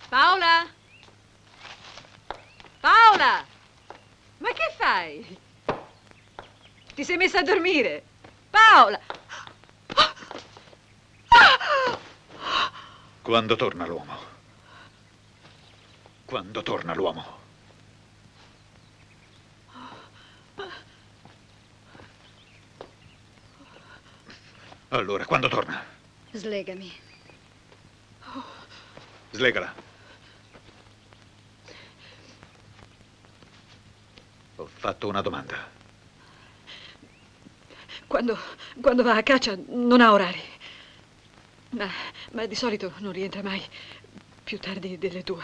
Paola? Paola! Ma che fai? Ti sei messa a dormire? Paola! Quando torna l'uomo? Quando torna l'uomo? Allora, quando torna? Slegami. Slegala. Ho fatto una domanda. Quando va a caccia non ha orari. Ma di solito non rientra mai più tardi delle 2.